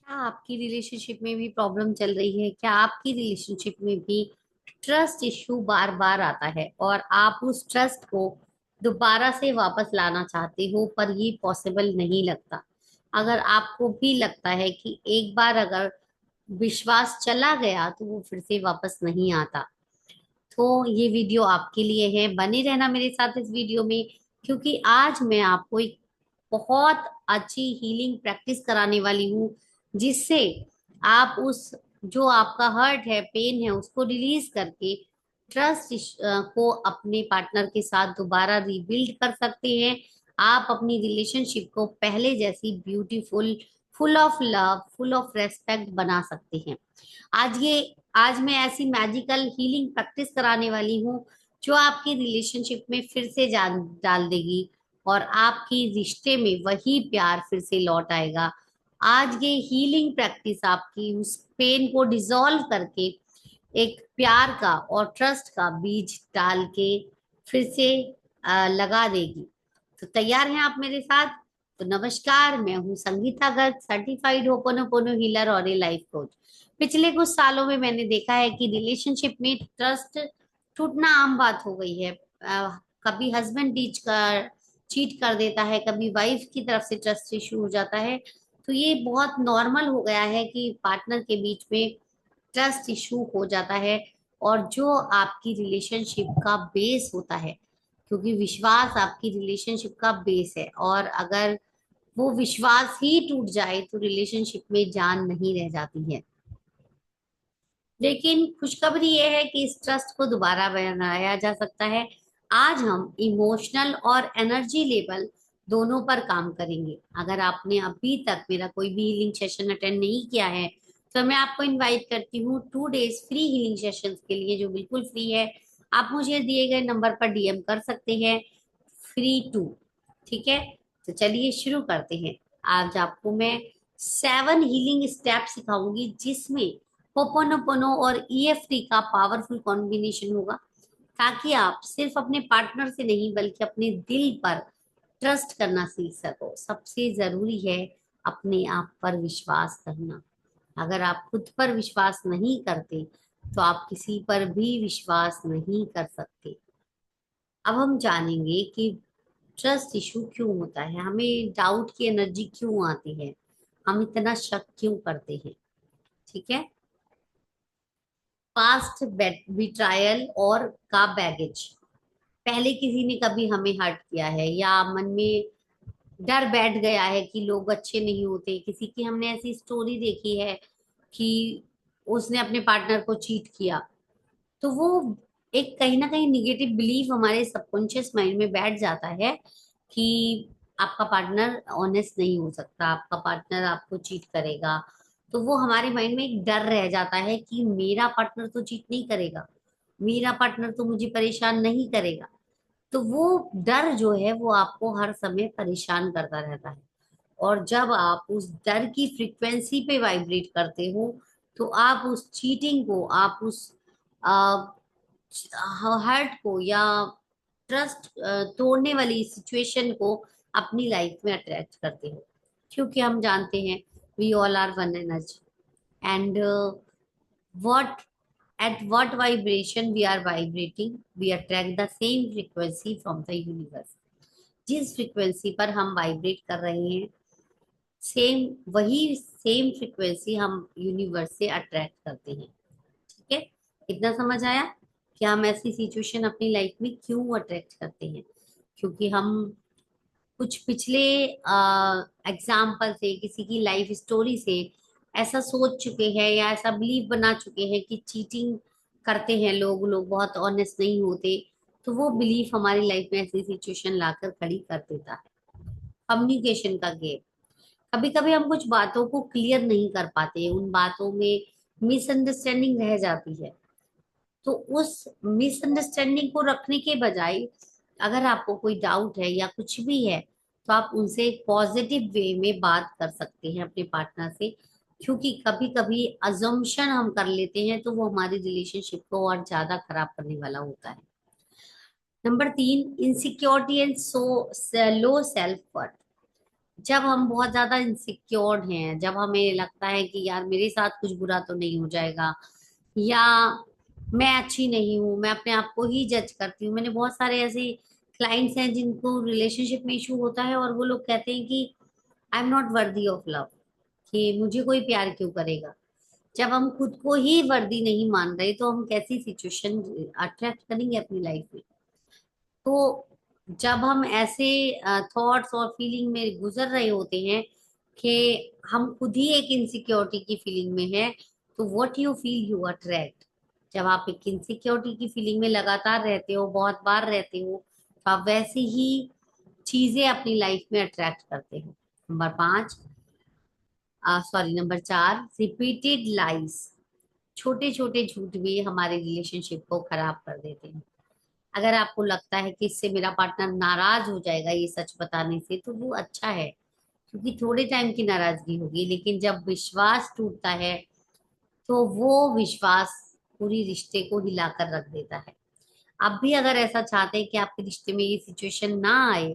क्या आपकी रिलेशनशिप में भी प्रॉब्लम चल रही है? क्या आपकी रिलेशनशिप में भी ट्रस्ट इशू बार बार आता है और आप उस ट्रस्ट को दोबारा से वापस लाना चाहते हो, पर ये पॉसिबल नहीं लगता? अगर आपको भी लगता है कि एक बार अगर विश्वास चला गया तो वो फिर से वापस नहीं आता, तो ये वीडियो आपके लिए है। बने रहना मेरे साथ इस वीडियो में, क्योंकि आज मैं आपको एक बहुत अच्छी हीलिंग प्रैक्टिस कराने वाली हूँ, जिससे आप उस जो आपका हर्ट है, पेन है, उसको रिलीज करके ट्रस्ट को अपने पार्टनर के साथ दोबारा रीबिल्ड कर सकते हैं। आप अपनी रिलेशनशिप को पहले जैसी beautiful, full of love, full of respect बना सकते हैं। आज ये आज मैं ऐसी मैजिकल हीलिंग प्रैक्टिस कराने वाली हूँ जो आपकी रिलेशनशिप में फिर से जान डाल देगी और आपकी रिश्ते में वही प्यार फिर से लौट आएगा। आज ये हीलिंग प्रैक्टिस आपकी उस पेन को डिसॉल्व करके एक प्यार का और ट्रस्ट का बीज डाल के फिर से लगा देगी। तो तैयार हैं आप मेरे साथ? तो नमस्कार, मैं हूँ Sangeeta Garg, certified ho'oponopono healer और ए लाइफ कोच। पिछले कुछ सालों में मैंने देखा है कि रिलेशनशिप में ट्रस्ट टूटना आम बात हो गई है। कभी हस्बैंड चीट कर देता है, कभी वाइफ की तरफ से ट्रस्ट इशू हो जाता है। तो ये बहुत नॉर्मल हो गया है कि पार्टनर के बीच में ट्रस्ट इशू हो जाता है। और जो आपकी रिलेशनशिप का बेस होता है, क्योंकि विश्वास आपकी रिलेशनशिप का बेस है, और अगर वो विश्वास ही टूट जाए तो रिलेशनशिप में जान नहीं रह जाती है। लेकिन खुशखबरी ये है कि इस ट्रस्ट को दोबारा बनाया जा सकता है। आज हम इमोशनल और एनर्जी लेवल दोनों पर काम करेंगे। अगर आपने अभी तक मेरा कोई भी हीलिंग सेशन अटेंड नहीं किया है, तो मैं आपको इनवाइट करती हूँ 2 डेज फ्री हीलिंग सेशंस के लिए, जो बिल्कुल फ्री है। आप मुझे दिए गए नंबर पर डीएम कर सकते हैं, फ्री 2। ठीक है, तो चलिए शुरू करते हैं। आज आपको मैं 7 हीलिंग स्टेप सिखाऊंगी, जिसमें होपोनोपोनो और ईएफटी का पावरफुल कॉम्बिनेशन होगा, ताकि आप सिर्फ अपने पार्टनर से नहीं बल्कि अपने दिल पर ट्रस्ट करना सीख सको। सबसे जरूरी है अपने आप पर विश्वास करना। अगर आप खुद पर विश्वास नहीं करते तो आप किसी पर भी विश्वास नहीं कर सकते। अब हम जानेंगे कि ट्रस्ट इशू क्यों होता है, हमें डाउट की एनर्जी क्यों आती है, हम इतना शक क्यों करते हैं। ठीक है, पास्ट बिट्रायल और का बैगेज। पहले किसी ने कभी हमें हर्ट किया है, या मन में डर बैठ गया है कि लोग अच्छे नहीं होते। किसी की हमने ऐसी स्टोरी देखी है कि उसने अपने पार्टनर को चीट किया, तो वो एक कहीं ना कहीं निगेटिव बिलीफ हमारे सबकॉन्शियस माइंड में बैठ जाता है कि आपका पार्टनर ऑनेस्ट नहीं हो सकता, आपका पार्टनर आपको चीट करेगा। तो वो हमारे माइंड में एक डर रह जाता है कि मेरा पार्टनर तो चीट नहीं करेगा, मेरा पार्टनर तो मुझे परेशान नहीं करेगा। तो वो डर जो है वो आपको हर समय परेशान करता रहता है। और जब आप उस डर की फ्रीक्वेंसी पे वाइब्रेट करते हो, तो आप उस चीटिंग को, आप उस हर्ट को या ट्रस्ट तोड़ने वाली सिचुएशन को अपनी लाइफ में अट्रैक्ट करते हो। क्योंकि हम जानते हैं, we all are one energy, and what at what vibration we are vibrating, we attract the same frequency from the universe। जिस फ्रीक्वेंसी पर हम वाइब्रेट कर रहे हैं, सेम वही सेम फ्रीक्वेंसी हम यूनिवर्स से अट्रैक्ट करते हैं। ठीक है, इतना समझ आया कि हम ऐसी सिचुएशन अपनी लाइफ में क्यों अट्रैक्ट करते हैं? क्योंकि हम कुछ पिछले एग्जाम्पल से, किसी की लाइफ स्टोरी से ऐसा सोच चुके हैं या ऐसा बिलीव बना चुके हैं कि चीटिंग करते हैं लोग, लोग बहुत ऑनेस्ट नहीं होते। तो वो बिलीफ हमारी लाइफ में ऐसी सिचुएशन लाकर खड़ी कर देता है। कम्युनिकेशन का गैप। कभी कभी हम कुछ बातों को क्लियर नहीं कर पाते, उन बातों में मिसअंडरस्टैंडिंग रह जाती है। तो उस मिसअंडरस्टैंडिंग को रखने के बजाय, अगर आपको कोई डाउट है या कुछ भी है, तो आप उनसे एक पॉजिटिव वे में बात कर सकते हैं अपने पार्टनर से। क्योंकि कभी कभी अजम्पशन हम कर लेते हैं, तो वो हमारी रिलेशनशिप को और ज्यादा खराब करने वाला होता है। Number 3, insecurity and so low self worth. जब हम बहुत ज्यादा इनसिक्योर हैं, जब हमें लगता है कि यार मेरे साथ कुछ बुरा तो नहीं हो जाएगा, या मैं अच्छी नहीं हूँ, मैं अपने आप को ही जज करती हूँ। मैंने बहुत सारे ऐसे क्लाइंट्स हैं जिनको रिलेशनशिप में इशू होता है और वो लोग कहते हैं कि I am not worthy of love, कि मुझे कोई प्यार क्यों करेगा। जब हम खुद को ही वर्दी नहीं मान रहे तो हम कैसी सिचुएशन अट्रैक्ट करेंगे अपनी लाइफ में। तो जब हम ऐसे थॉट्स और फीलिंग में गुजर रहे होते हैं कि हम खुद ही एक इनसिक्योरिटी की फीलिंग में है, तो what you feel you attract. जब आप एक इनसिक्योरिटी की फीलिंग में लगातार रहते हो, बहुत बार रहते हो, तो आप वैसे ही चीजें अपनी लाइफ में अट्रैक्ट करते हो। Number 5, sorry number 4, repeated lies. छोटे छोटे झूठ भी हमारे रिलेशनशिप को खराब कर देते हैं। अगर आपको लगता है कि इससे मेरा पार्टनर नाराज हो जाएगा ये सच बताने से, तो वो अच्छा है, क्योंकि थोड़े टाइम की नाराजगी होगी, लेकिन जब विश्वास टूटता है तो वो विश्वास पूरी रिश्ते को हिलाकर रख देता है। आप भी अगर ऐसा चाहते हैं कि आपके रिश्ते में ये सिचुएशन ना आए,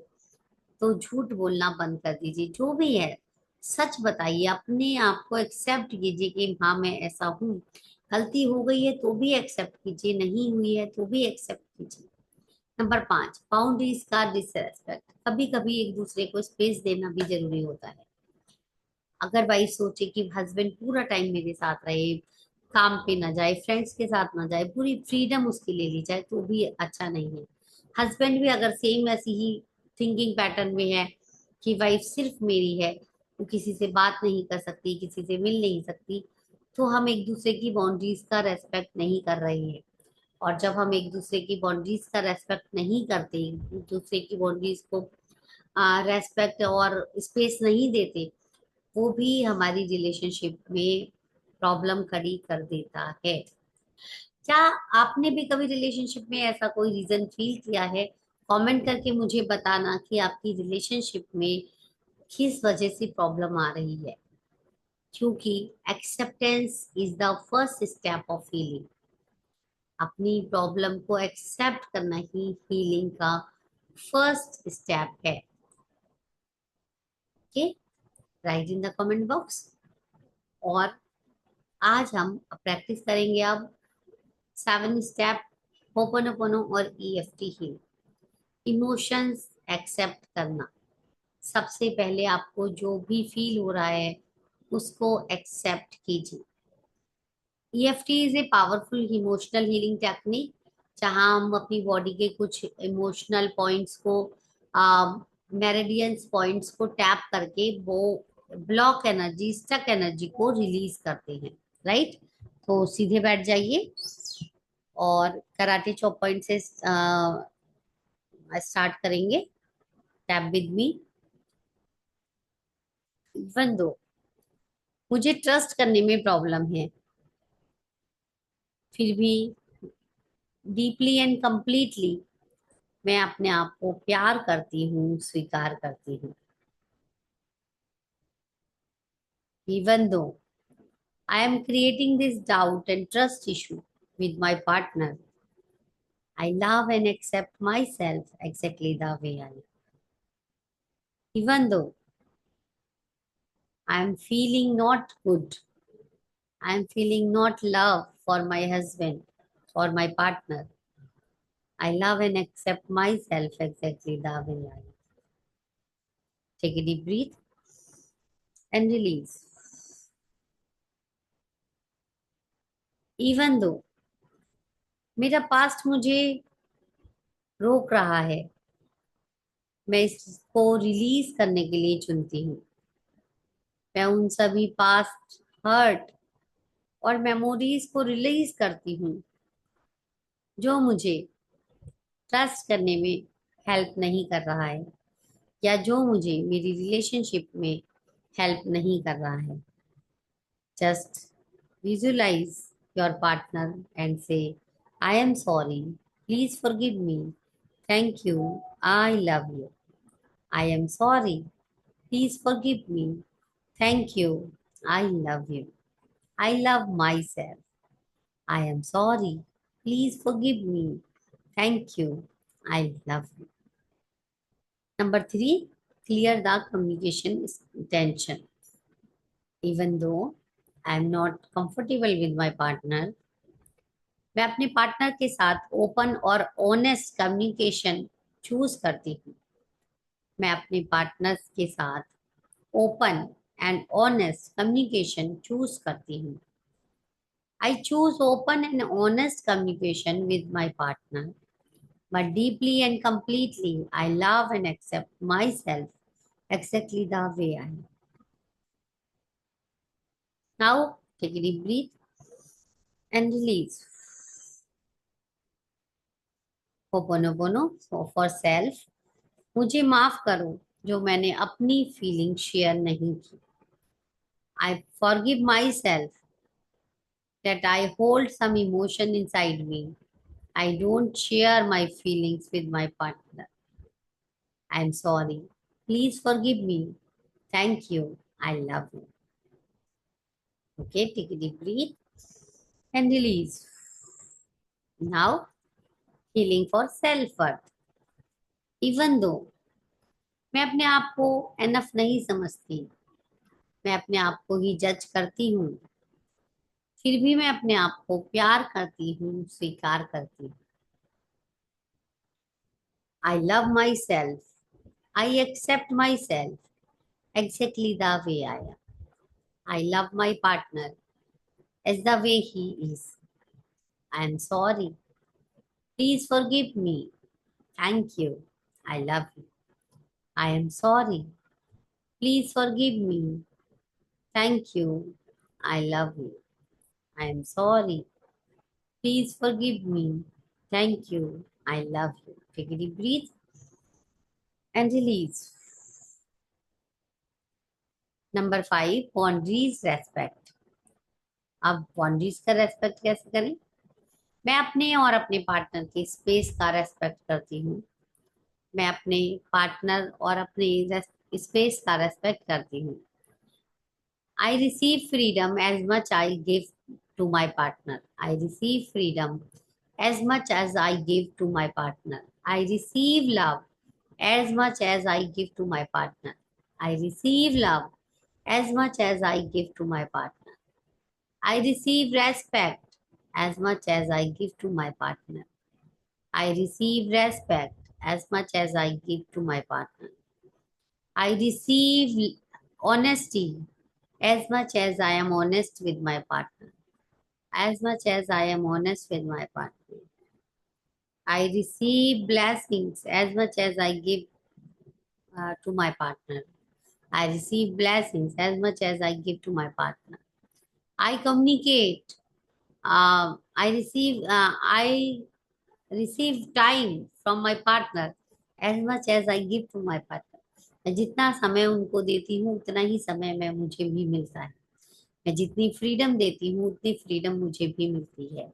तो झूठ बोलना बंद कर दीजिए। जो भी है सच बताइए, अपने आप को एक्सेप्ट कीजिए कि हाँ मैं ऐसा हूँ। गलती हो गई है तो भी एक्सेप्ट कीजिए, नहीं हुई है तो भी एक्सेप्ट कीजिए। नंबर 5, बाउंड्रीज का डिसरेस्पेक्ट। कभी कभी एक दूसरे को स्पेस देना भी जरूरी होता है। अगर वाइफ सोचे कि हस्बैंड पूरा टाइम मेरे साथ रहे, काम पे ना जाए, फ्रेंड्स के साथ ना जाए, पूरी फ्रीडम उसकी ले ली जाए, तो भी अच्छा नहीं है। हस्बैंड भी अगर सेम ऐसी ही थिंकिंग पैटर्न में है कि वाइफ सिर्फ मेरी है, वो किसी से बात नहीं कर सकती, किसी से मिल नहीं सकती, तो हम एक दूसरे की बाउंड्रीज का रेस्पेक्ट नहीं कर रहे हैं। और जब हम एक दूसरे की बाउंड्रीज का रेस्पेक्ट नहीं करते, एक दूसरे की बाउंड्रीज को रेस्पेक्ट और स्पेस नहीं देते, वो भी हमारी रिलेशनशिप में प्रॉब्लम खड़ी कर देता है। क्या आपने भी कभी रिलेशनशिप में ऐसा कोई रीजन फील किया है? कमेंट करके मुझे बताना कि आपकी रिलेशनशिप में किस वजह से प्रॉब्लम आ रही है, क्योंकि acceptance is the first step of healing. अपनी प्रॉब्लम को एक्सेप्ट करना ही हीलिंग का फर्स्ट स्टेप है। Okay, right in the comment box. और आज हम प्रैक्टिस करेंगे अब 7 स्टेप होपनोपोनो और ईएफटी हील। इमोशंस एक्सेप्ट करना। सबसे पहले आपको जो भी फील हो रहा है उसको एक्सेप्ट कीजिए। EFT is a powerful emotional healing technique, जहां हम अपनी बॉडी के कुछ इमोशनल पॉइंट्स को, मेरिडियंस पॉइंट्स को टैप करके वो ब्लॉक एनर्जी, स्टक एनर्जी को रिलीज करते हैं। राइट, तो सीधे बैठ जाइए और कराटे चॉप पॉइंट से स्टार्ट करेंगे। Tap with me. Even though मुझे ट्रस्ट करने में प्रॉब्लम है, फिर भी डीपली एंड कंप्लीटली मैं अपने आप को प्यार करती हूँ, स्वीकार करती हूँ। Even though I am creating this doubt and trust issue with my partner, I love and accept myself exactly the way I am. Even though I am feeling not good, I am feeling not love for my husband, for my partner, I love and accept myself exactly the way I am. Take a deep breath and release. Even though मेरा past मुझे रोक रहा है, मैं इसको release करने के लिए चुनती हूँ। मैं उन सभी पास्ट हर्ट और मेमोरीज को रिलीज करती हूँ जो मुझे ट्रस्ट करने में हेल्प नहीं कर रहा है, या जो मुझे मेरी रिलेशनशिप में हेल्प नहीं कर रहा है। Just visualize your partner and say, I am sorry. Please forgive me. Thank you. I love you. I am sorry. Please forgive me. Thank you. I love you. I love myself. I am sorry. Please forgive me. Thank you. I love you. Number 3. clear the communication tension. Even though I am not comfortable with my partner, मैं अपने partner के साथ open और honest communication choose करती हूँ। मैं अपने partners के साथ open and honest communication choose करती हूँ। I choose open and honest communication with my partner, but deeply and completely, I love and accept myself exactly the way I am. Now, take a deep breath and release. Ho'oponopono for self. मुझे माफ करो जो मैंने अपनी feeling share नहीं की। I forgive myself that I hold some emotion inside me. I don't share my feelings with my partner. I'm sorry. Please forgive me. Thank you. I love you. Okay, take a deep breath and release. Now, healing for self worth. Even though मैं अपने आप को enough नहीं समझती, मैं अपने आप को ही जज करती हूँ, फिर भी मैं अपने आप को प्यार करती हूँ, स्वीकार करती हूँ। I love myself. I accept myself exactly the way I am. I love my partner as the way he is. I am sorry. Please forgive me. Thank you. I love you. I am sorry. Please forgive me. Thank you. I love you. I am sorry. Please forgive me. Thank you. I love you. Take a deep breath and release. Number 5, boundaries respect. अब boundaries का respect कैसे करें? मैं अपने और अपने partner की space का रेस्पेक्ट करती हूँ। मैं अपने पार्टनर और अपने स्पेस का रेस्पेक्ट करती हूँ। I receive freedom as much I give to my partner. I receive freedom as much as I give to my partner. I receive love as much as I give to my partner. I receive love as much as I give to my partner. I receive respect as much as I give to my partner. I receive respect as much as I give to my partner. I receive honesty as much as I am honest with my partner. As much as I am honest with my partner. I receive blessings as much as I give to my partner. I receive blessings as much as I give to my partner. I communicate. I receive time from my partner as much as I give to my partner. मैं जितना समय उनको देती हूँ उतना ही समय मैं मुझे भी मिलता है। मैं जितनी फ्रीडम देती हूँ उतनी फ्रीडम मुझे भी मिलती है।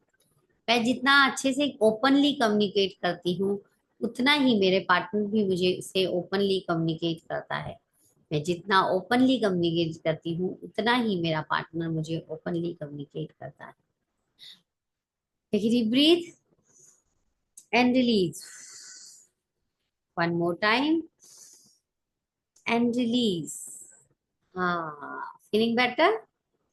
मैं जितना अच्छे से ओपनली कम्युनिकेट करती हूँ उतना ही मेरे पार्टनर भी मुझे से ओपनली कम्युनिकेट करता है। मैं जितना ओपनली कम्युनिकेट करती हूँ उतना ही मेरा पार्टनर मुझे ओपनली कम्युनिकेट करता है। Take a deep breath and release. One more time and release. हाँ, feeling better?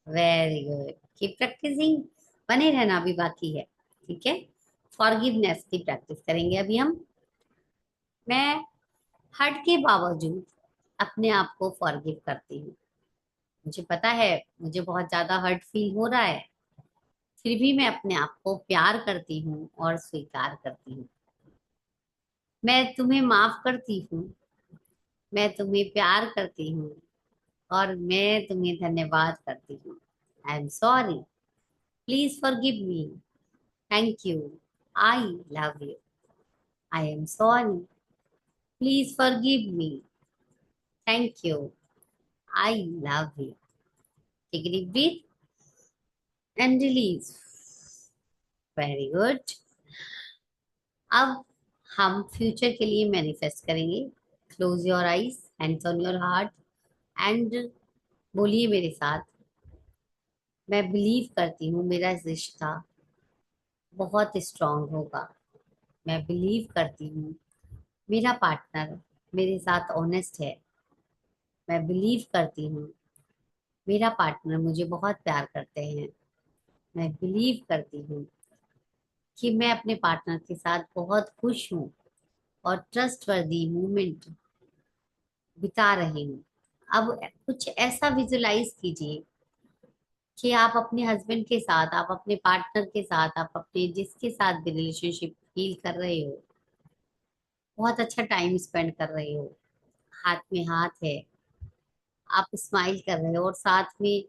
Very good, keep practising. बने रहना अभी बाकी है, ठीक है। फॉरगिवनेस की प्रैक्टिस करेंगे अभी हम। मैं हर्ट के बावजूद अपने आप को फॉरगिव करती हूँ। मुझे पता है मुझे बहुत ज्यादा हर्ट फील हो रहा है, फिर भी मैं अपने आप को प्यार करती हूँ और स्वीकार करती हूँ। मैं तुम्हें माफ करती हूँ, मैं तुम्हें प्यार करती हूँ और मैं तुम्हें धन्यवाद करती हूँ। I am sorry, please forgive me, thank you, I love you. I am sorry, please forgive me, thank you, I love you. Take a deep breath and release. Very good. अब हम फ्यूचर के लिए manifest करेंगे। Close your eyes, hands on your heart and बोलिए मेरे साथ, मैं believe करती हूँ मेरा रिश्ता बहुत स्ट्रांग होगा। मैं बिलीव करती हूँ मेरा पार्टनर मेरे साथ ऑनेस्ट है। मैं बिलीव करती हूँ मेरा पार्टनर मुझे बहुत प्यार करते हैं। मैं बिलीव करती हूँ कि मैं अपने पार्टनर के साथ बहुत खुश हूँ और ट्रस्टवर्दी मोमेंट बिता रही हूँ। अब कुछ ऐसा विजुलाइज कीजिए कि आप अपने हस्बैंड के साथ, आप अपने पार्टनर के साथ, आप अपने जिसके साथ भी रिलेशनशिप फील कर रहे हो, बहुत अच्छा टाइम स्पेंड कर रहे हो, हाथ में हाथ है, आप स्माइल कर रहे हो और साथ में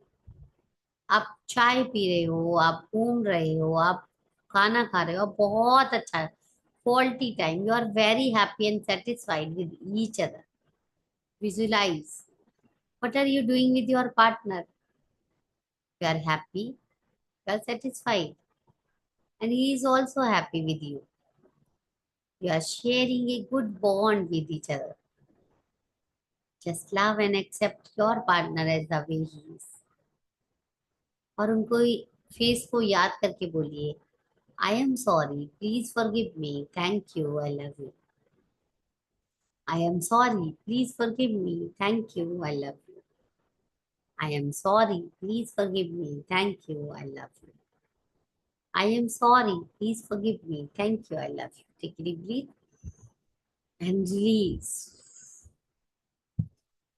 आप चाय पी रहे हो, आप घूम रहे हो, आप खाना खा रहे हो, बहुत अच्छा quality time, you are very happy and satisfied with each other. Visualize what are you doing with your partner. You are happy, you are satisfied, and he is also happy with you. You are sharing a good bond with each other. Just love and accept your partner as the way he is. और उनको face को याद करके बोलिए, I am sorry, please forgive me, thank you, I love you. I am sorry, please forgive me, thank you, I love you. I am sorry, please forgive me, thank you, I love you. I am sorry, please forgive me, thank you, I love you. Take a deep breath and release.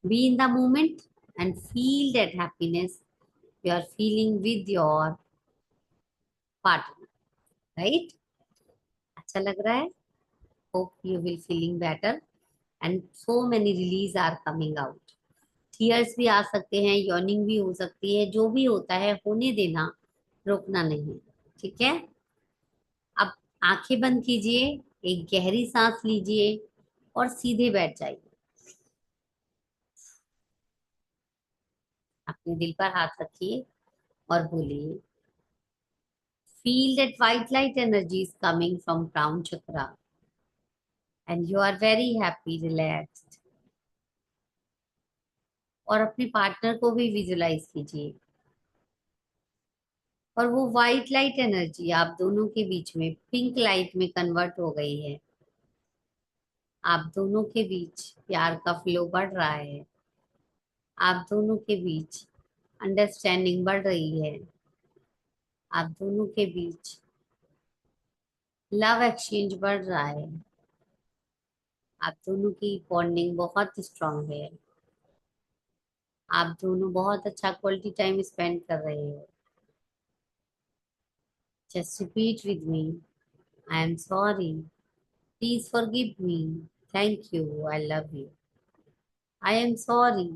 Be in the moment and feel that happiness you are feeling with your partner, right? अच्छा लग रहा है? Hope you will feeling better and so many release are coming out. Tears भी आ सकते हैं, yawning भी हो सकती है, जो भी होता है होने देना, रोकना नहीं, ठीक है? अब आंखें बंद कीजिए, एक गहरी सांस लीजिए और सीधे बैठ जाइए। अपने दिल पर हाथ रखिए और बोलिए, feel that white light energy is coming from crown chakra and you are very happy, relaxed. और अपने पार्टनर को भी विजुलाइज कीजिए और वो व्हाइट लाइट एनर्जी आप दोनों के बीच में पिंक लाइट में कन्वर्ट हो गई है। आप दोनों के बीच प्यार का फ्लो बढ़ रहा है। आप दोनों के बीच अंडरस्टैंडिंग बढ़ रही है। आप दोनों के बीच लव एक्सचेंज बढ़ रहा है। आप दोनों की बॉन्डिंग बहुत स्ट्रांग है। आप दोनों बहुत अच्छा क्वालिटी टाइम स्पेंड कर रहे हो। Just repeat with me, I am sorry, please forgive me, thank you, I love you. I am sorry,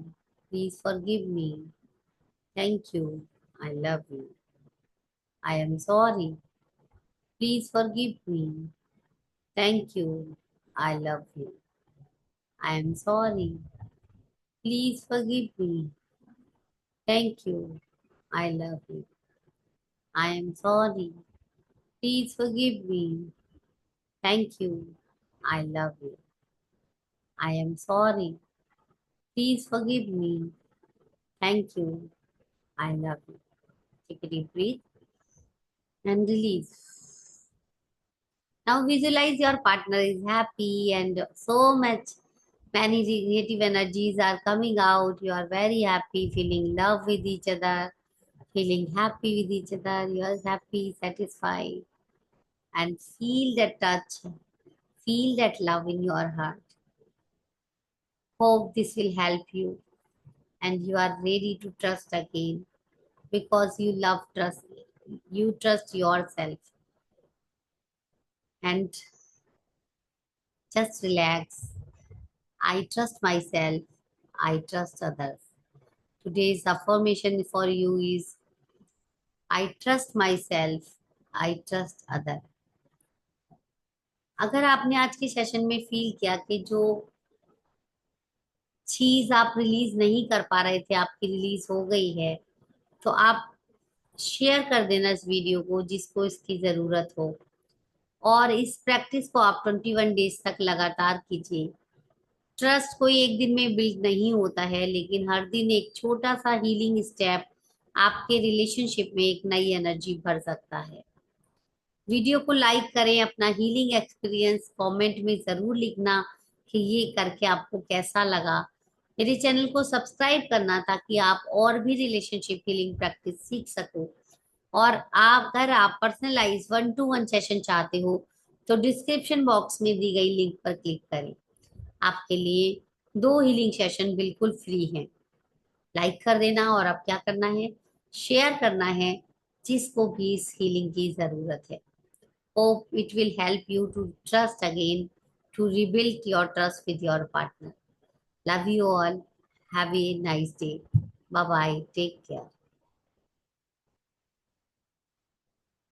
please forgive me, thank you, I love you. I am sorry, please forgive me, thank you, I love you. I am sorry, please forgive me, thank you, I love you. I am sorry, please forgive me, thank you, I love you. I am sorry. Please forgive me. Thank you. I love you. Take a deep breath and release. Now visualize your partner is happy and so much many negative energies are coming out. You are very happy, feeling love with each other, feeling happy with each other. You are happy, satisfied, and feel that touch, feel that love in your heart. Hope this will help you and you are ready to trust again because you trust yourself and just relax. I trust myself, I trust others. Today's affirmation for you is, I trust myself, I trust other. अगर आपने आज के session में feel किया कि जो चीज आप रिलीज नहीं कर पा रहे थे आपकी रिलीज हो गई है, तो आप शेयर कर देना इस वीडियो को जिसको इसकी जरूरत हो। और इस प्रैक्टिस को आप 21 डेज तक लगातार कीजिए। ट्रस्ट कोई एक दिन में बिल्ड नहीं होता है, लेकिन हर दिन एक छोटा सा हीलिंग स्टेप आपके रिलेशनशिप में एक नई एनर्जी भर सकता है। वीडियो को लाइक करें, अपना हीलिंग एक्सपीरियंस कमेंट में जरूर लिखना कि ये करके आपको कैसा लगा। मेरे चैनल को सब्सक्राइब करना ताकि आप और भी रिलेशनशिप हीलिंग प्रैक्टिस सीख सको। और आप अगर आप पर्सनलाइज 1-to-1 सेशन चाहते हो तो डिस्क्रिप्शन बॉक्स में दी गई लिंक पर क्लिक करें। आपके लिए 2 हीलिंग सेशन बिल्कुल फ्री हैं। लाइक कर देना और अब क्या करना है, शेयर करना है जिसको भी इस हीलिंग की जरूरत है। Hope it will help you to trust again, to rebuild your trust with your partner. Love you all. Have a nice day. Bye bye. Take care.